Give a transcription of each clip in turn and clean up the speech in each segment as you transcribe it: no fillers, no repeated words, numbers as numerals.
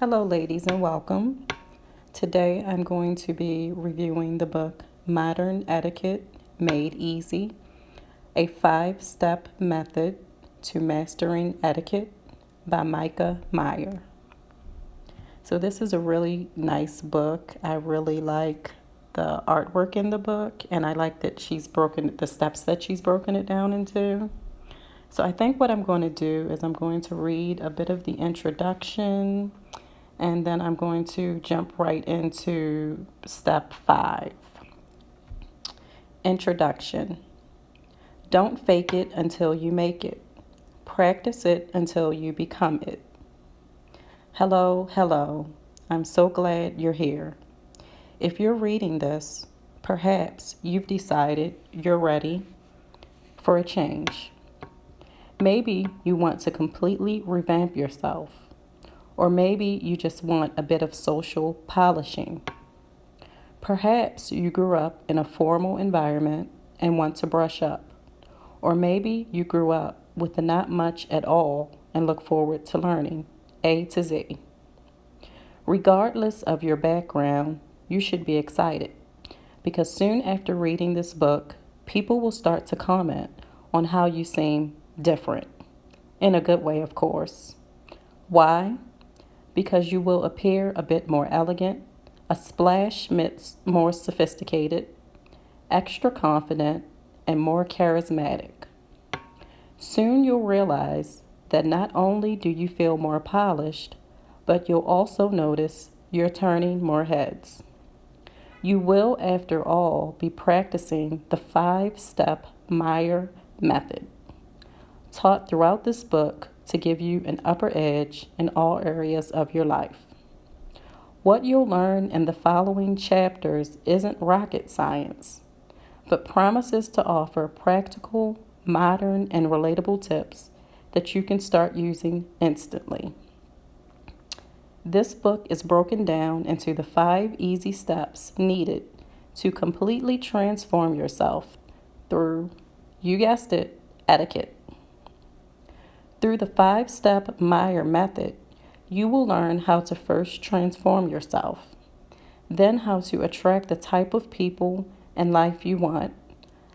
Hello, ladies, and welcome. Today I'm going to be reviewing the book Modern Etiquette Made Easy, a 5-step method to mastering etiquette by Myka Meier. So this is a really nice book. I really like the artwork in the book, and I like that she's broken the steps that she's broken it down into. So I think what I'm going to do is I'm going to read a bit of the introduction, and then I'm going to jump right into step 5. Introduction. Don't fake it until you make it. Practice it until you become it. Hello, hello. I'm so glad you're here. If you're reading this, perhaps you've decided you're ready for a change. Maybe you want to completely revamp yourself. Or maybe you just want a bit of social polishing. Perhaps you grew up in a formal environment and want to brush up. Or maybe you grew up with not much at all and look forward to learning A to Z. Regardless of your background, you should be excited because soon after reading this book, people will start to comment on how you seem different. In a good way, of course. Why? Because you will appear a bit more elegant, a splash more sophisticated, extra confident, and more charismatic. Soon you'll realize that not only do you feel more polished, but you'll also notice you're turning more heads. You will, after all, be practicing the 5-step Meier method, taught throughout this book to give you an upper edge in all areas of your life. What you'll learn in the following chapters isn't rocket science, but promises to offer practical, modern, and relatable tips that you can start using instantly. This book is broken down into the 5 easy steps needed to completely transform yourself through, you guessed it, etiquette. Through the 5-step Meier method, you will learn how to first transform yourself, then how to attract the type of people and life you want,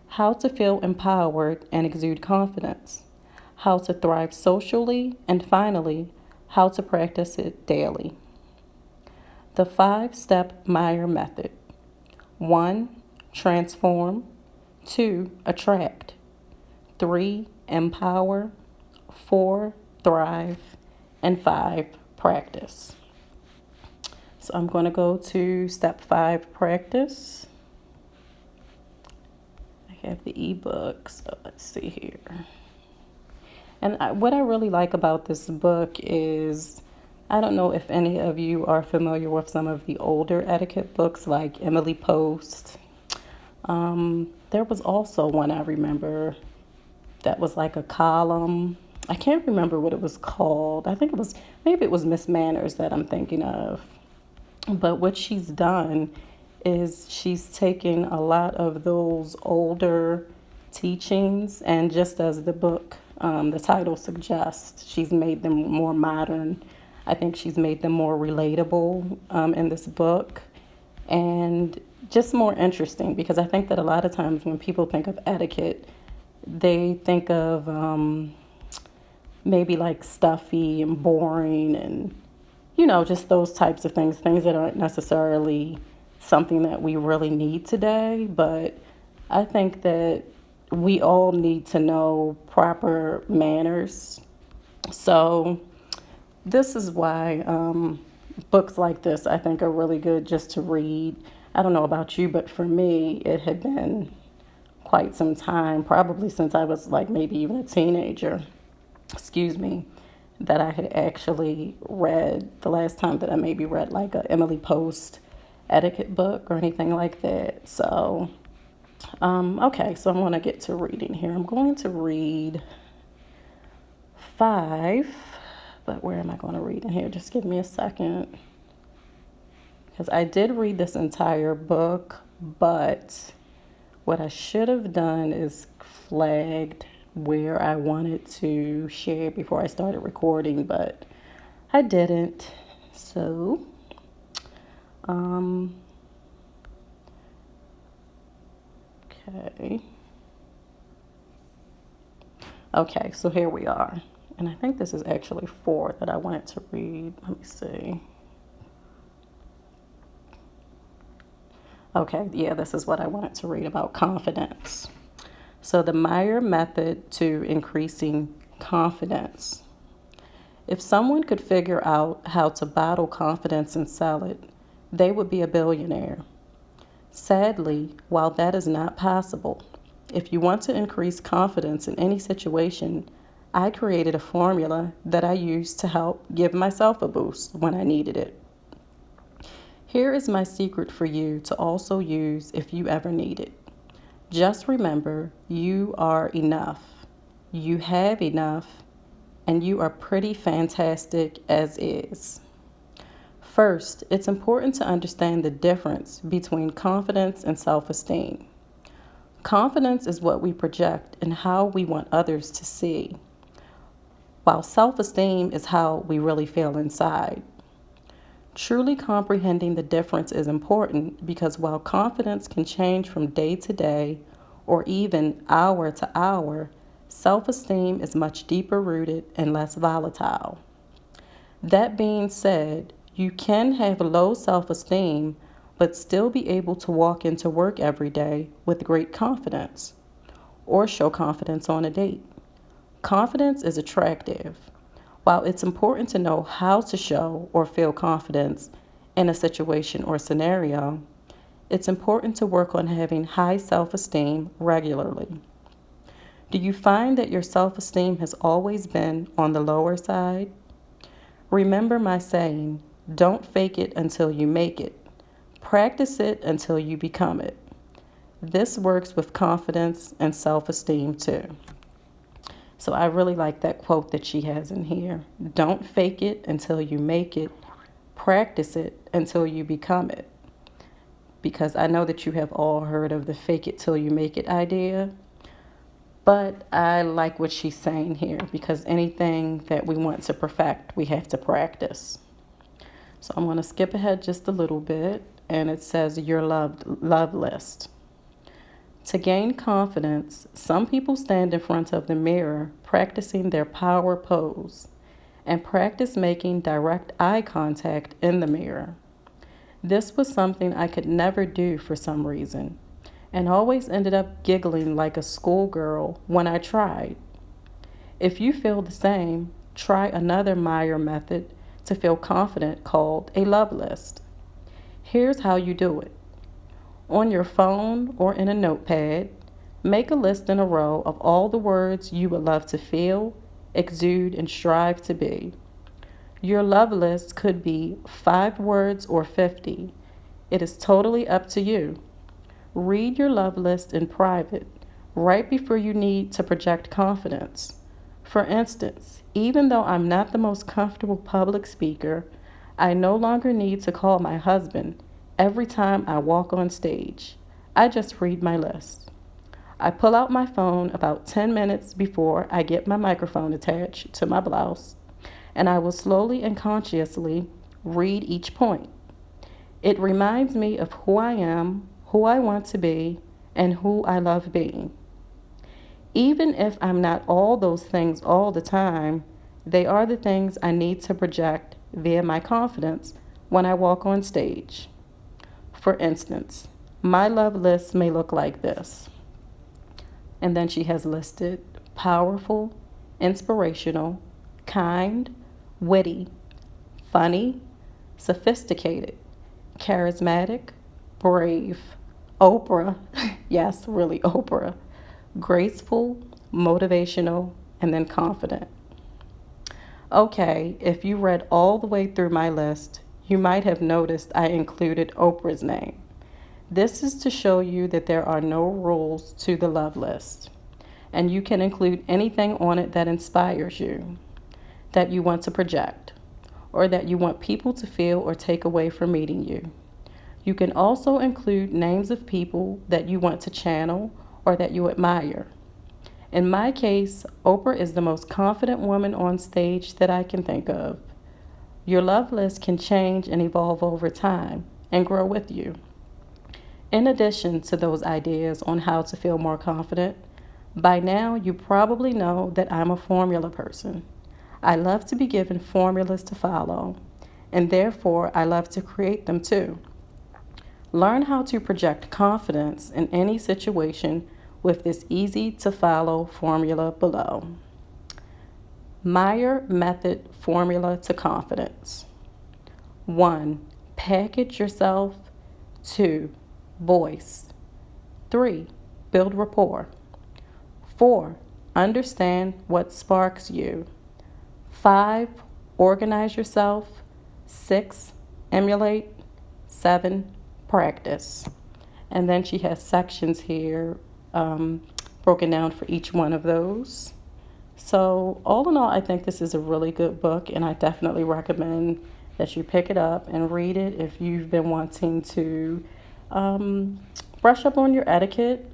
how to feel empowered and exude confidence, how to thrive socially, and finally, how to practice it daily. The 5-step Meier method. 1. Transform. 2. Attract. 3. Empower. 4. Thrive. And 5. Practice. So I'm going to go to step 5, practice. I have the ebook, so let's see here. And what I really like about this book is, I don't know if any of you are familiar with some of the older etiquette books like Emily Post. There was also one I remember that was like a column. I can't remember what it was called. I think maybe it was Miss Manners that I'm thinking of. But what she's done is she's taken a lot of those older teachings, and just as the book, the title suggests, she's made them more modern. I think she's made them more relatable in this book, and just more interesting, because I think that a lot of times when people think of etiquette, they think of maybe like stuffy and boring and, just those types of things that aren't necessarily something that we really need today. But I think that we all need to know proper manners. So this is why books like this, I think, are really good just to read. I don't know about you, but for me, it had been quite some time, probably since I was like maybe even a teenager, that I had actually read, the last time that I maybe read like a Emily Post etiquette book or anything like that. So, okay, so I'm going to get to reading here. I'm going to read 5, but where am I going to read in here? Just give me a second. Because I did read this entire book, but what I should have done is flagged where I wanted to share before I started recording, but I didn't. So, um, okay. Okay, so here we are. And I think this is actually 4 that I wanted to read. Let me see. Okay, yeah, this is what I wanted to read about confidence. So, the Meier method to increasing confidence. If someone could figure out how to bottle confidence and sell it, they would be a billionaire. Sadly, while that is not possible, if you want to increase confidence in any situation, I created a formula that I used to help give myself a boost when I needed it. Here is my secret for you to also use if you ever need it. Just remember, you are enough. You have enough, and you are pretty fantastic as is. First, it's important to understand the difference between confidence and self-esteem. Confidence is what we project and how we want others to see, while self-esteem is how we really feel inside. Truly comprehending the difference is important because while confidence can change from day to day or even hour to hour, self-esteem is much deeper rooted and less volatile. That being said, you can have low self-esteem but still be able to walk into work every day with great confidence or show confidence on a date. Confidence is attractive. While it's important to know how to show or feel confidence in a situation or scenario, it's important to work on having high self-esteem regularly. Do you find that your self-esteem has always been on the lower side? Remember my saying, don't fake it until you make it. Practice it until you become it. This works with confidence and self-esteem too. So I really like that quote that she has in here. Don't fake it until you make it. Practice it until you become it. Because I know that you have all heard of the fake it till you make it idea. But I like what she's saying here because anything that we want to perfect, we have to practice. So I'm going to skip ahead just a little bit, and it says your love list. To gain confidence, some people stand in front of the mirror practicing their power pose and practice making direct eye contact in the mirror. This was something I could never do for some reason and always ended up giggling like a schoolgirl when I tried. If you feel the same, try another Meier method to feel confident called a love list. Here's how you do it. On your phone or in a notepad, make a list in a row of all the words you would love to feel, exude, and strive to be. Your love list could be 5 words or 50. It is totally up to you. Read your love list in private, right before you need to project confidence. For instance, even though I'm not the most comfortable public speaker, I no longer need to call my husband every time I walk on stage. I just read my list. I pull out my phone about 10 minutes before I get my microphone attached to my blouse, and I will slowly and consciously read each point. It reminds me of who I am, who I want to be, and who I love being. Even if I'm not all those things all the time, they are the things I need to project via my confidence when I walk on stage. For instance, my love list may look like this. And then she has listed powerful, inspirational, kind, witty, funny, sophisticated, charismatic, brave, Oprah, yes, really Oprah, graceful, motivational, and then confident. Okay, if you read all the way through my list, you might have noticed I included Oprah's name. This is to show you that there are no rules to the love list, and you can include anything on it that inspires you, that you want to project, or that you want people to feel or take away from meeting you. You can also include names of people that you want to channel or that you admire. In my case, Oprah is the most confident woman on stage that I can think of. Your love list can change and evolve over time and grow with you. In addition to those ideas on how to feel more confident, by now you probably know that I'm a formula person. I love to be given formulas to follow, and therefore I love to create them too. Learn how to project confidence in any situation with this easy to follow formula below. Meier Method Formula to Confidence. 1. Package yourself. 2. Voice. 3. Build rapport. 4. Understand what sparks you. 5. Organize yourself. 6. Emulate. 7. Practice. And then she has sections here broken down for each one of those. So all in all, I think this is a really good book, and I definitely recommend that you pick it up and read it if you've been wanting to brush up on your etiquette,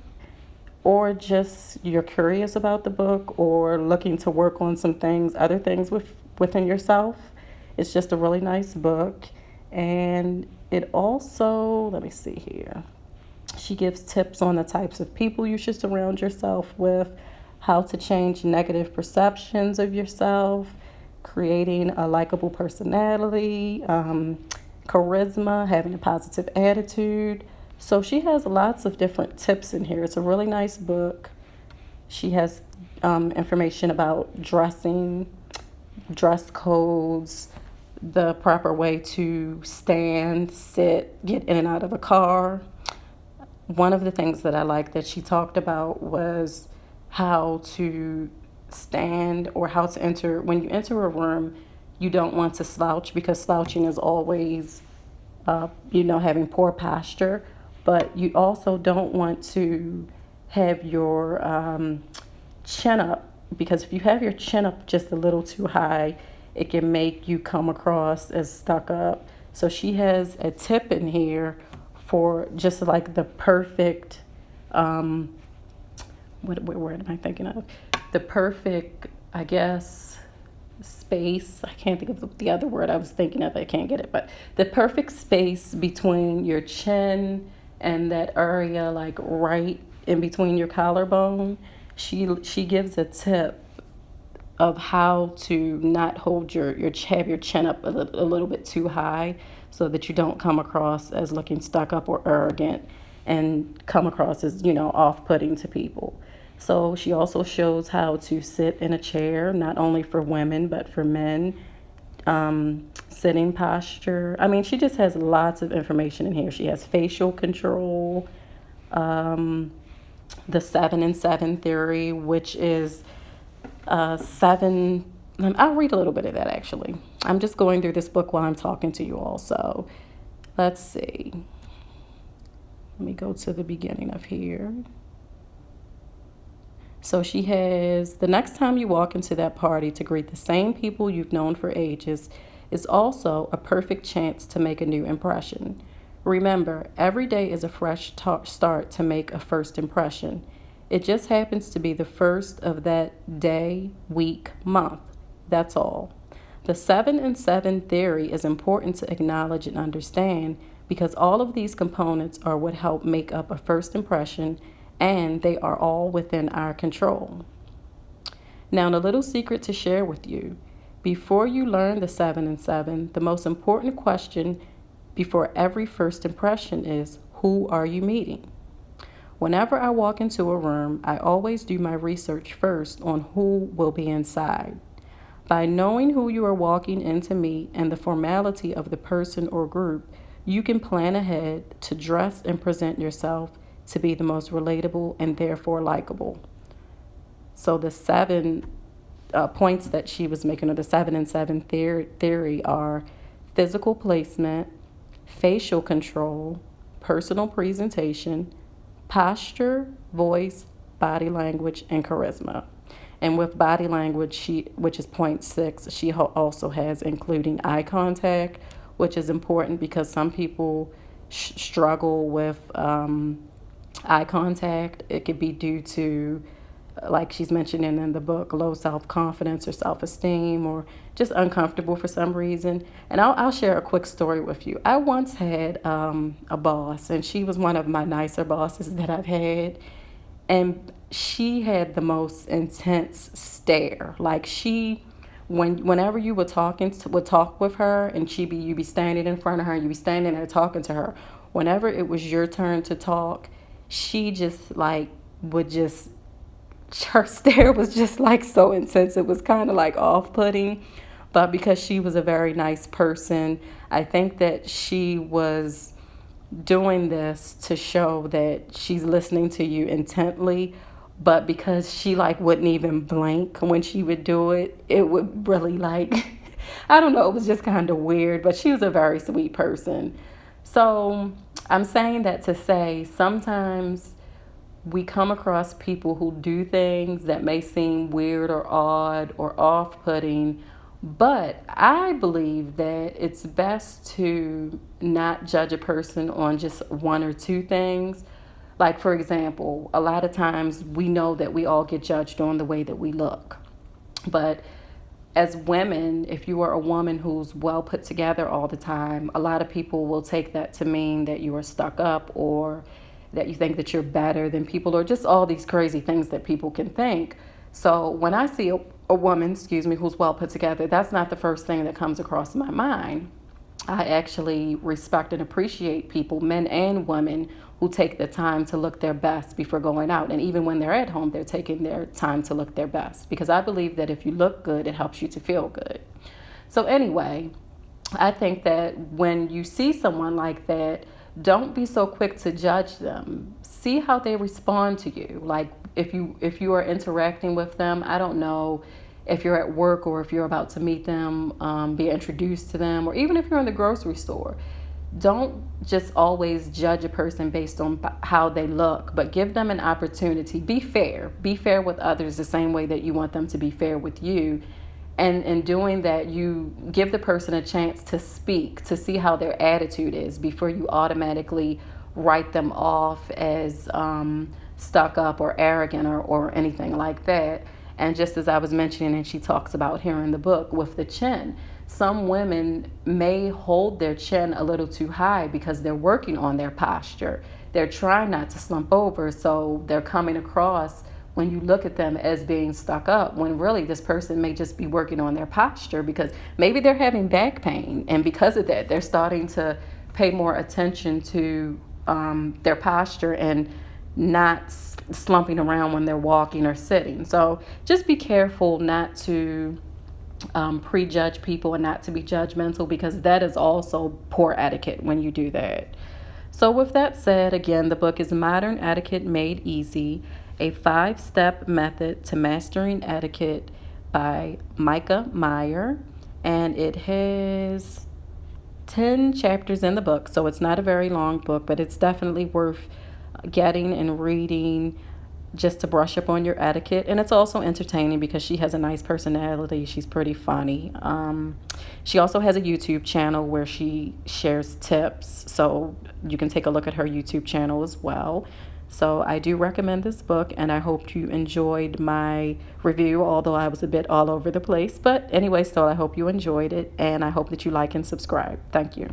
or just you're curious about the book or looking to work on some things, other things within yourself. It's just a really nice book. And it also, let me see here, she gives tips on the types of people you should surround yourself with, how to change negative perceptions of yourself, creating a likable personality, charisma, having a positive attitude. So she has lots of different tips in here. It's a really nice book. She has information about dressing, dress codes, the proper way to stand, sit, get in and out of a car. One of the things that I liked that she talked about was how to stand, or how to enter. When you enter a room, you don't want to slouch, because slouching is always, having poor posture. But you also don't want to have your chin up, because if you have your chin up just a little too high, it can make you come across as stuck up. So she has a tip in here for just like the perfect, what word am I thinking of? The perfect, I guess, space. I can't think of the other word I was thinking of. I can't get it. But the perfect space between your chin and that area, like right in between your collarbone. She gives a tip of how to not hold have your chin up a little bit too high, so that you don't come across as looking stuck up or arrogant and come across as, off-putting to people. So she also shows how to sit in a chair, not only for women, but for men. Sitting posture. I mean, she just has lots of information in here. She has facial control, the 7 and 7 theory, which is 7. I'll read a little bit of that, actually. I'm just going through this book while I'm talking to you all. So let's see. Let me go to the beginning of here. So she has, the next time you walk into that party to greet the same people you've known for ages is also a perfect chance to make a new impression. Remember, every day is a fresh start to make a first impression. It just happens to be the first of that day, week, month. That's all. The 7 and 7 theory is important to acknowledge and understand, because all of these components are what help make up a first impression, and they are all within our control. Now, a little secret to share with you. Before you learn the 7 and 7, the most important question before every first impression is, who are you meeting? Whenever I walk into a room, I always do my research first on who will be inside. By knowing who you are walking in to meet and the formality of the person or group, you can plan ahead to dress and present yourself to be the most relatable and therefore likable. So the 7 points that she was making, or the 7 and 7 theory, are physical placement, facial control, personal presentation, posture, voice, body language, and charisma. And with body language, which is point 6, she also has including eye contact, which is important because some people struggle with eye contact. It could be due to like she's mentioning in the book, low self-confidence or self-esteem, or just uncomfortable for some reason. And I'll share a quick story with you. I once had a boss, and she was one of my nicer bosses that I've had. And she had the most intense stare. Like whenever you would talk with her, and you'd be standing in front of her, and you'd be standing there talking to her. Whenever it was your turn to talk, she just like would just her stare was just like so intense. It was kind of like off-putting, but because she was a very nice person, I think that she was doing this to show that she's listening to you intently. But because she like wouldn't even blink when she would do it, it would really like I don't know, it was just kind of weird. But she was a very sweet person. So I'm saying that to say sometimes we come across people who do things that may seem weird or odd or off-putting, but I believe that it's best to not judge a person on just one or two things. Like, for example, a lot of times we know that we all get judged on the way that we look. But as women, if you are a woman who's well put together all the time, a lot of people will take that to mean that you are stuck up, or that you think that you're better than people, or just all these crazy things that people can think. So when I see a woman, who's well put together, that's not the first thing that comes across my mind. I actually respect and appreciate people, men and women, who take the time to look their best before going out. And even when they're at home, they're taking their time to look their best. Because I believe that if you look good, it helps you to feel good. So anyway, I think that when you see someone like that, don't be so quick to judge them. See how they respond to you. Like if you are interacting with them, I don't know if you're at work or if you're about to meet them, be introduced to them, or even if you're in the grocery store. Don't just always judge a person based on how they look, but give them an opportunity. Be fair. Be fair with others the same way that you want them to be fair with you. And in doing that, you give the person a chance to speak, to see how their attitude is before you automatically write them off as stuck up or arrogant or anything like that. And just as I was mentioning, and she talks about here in the book with the chin, some women may hold their chin a little too high because they're working on their posture. They're trying not to slump over, so they're coming across when you look at them as being stuck up, when really this person may just be working on their posture because maybe they're having back pain, and because of that they're starting to pay more attention to their posture and not slumping around when they're walking or sitting. So just be careful not to prejudge people and not to be judgmental, because that is also poor etiquette when you do that. So with that said, again, the book is Modern Etiquette Made Easy, a 5-step method to mastering etiquette by Myka Meier. And it has 10 chapters in the book, so it's not a very long book, but it's definitely worth getting and reading just to brush up on your etiquette. And it's also entertaining because she has a nice personality. She's pretty funny. She also has a YouTube channel where she shares tips, so you can take a look at her YouTube channel as well. So I do recommend this book, and I hope you enjoyed my review, although I was a bit all over the place. But anyway, still, I hope you enjoyed it, and I hope that you like and subscribe. Thank you.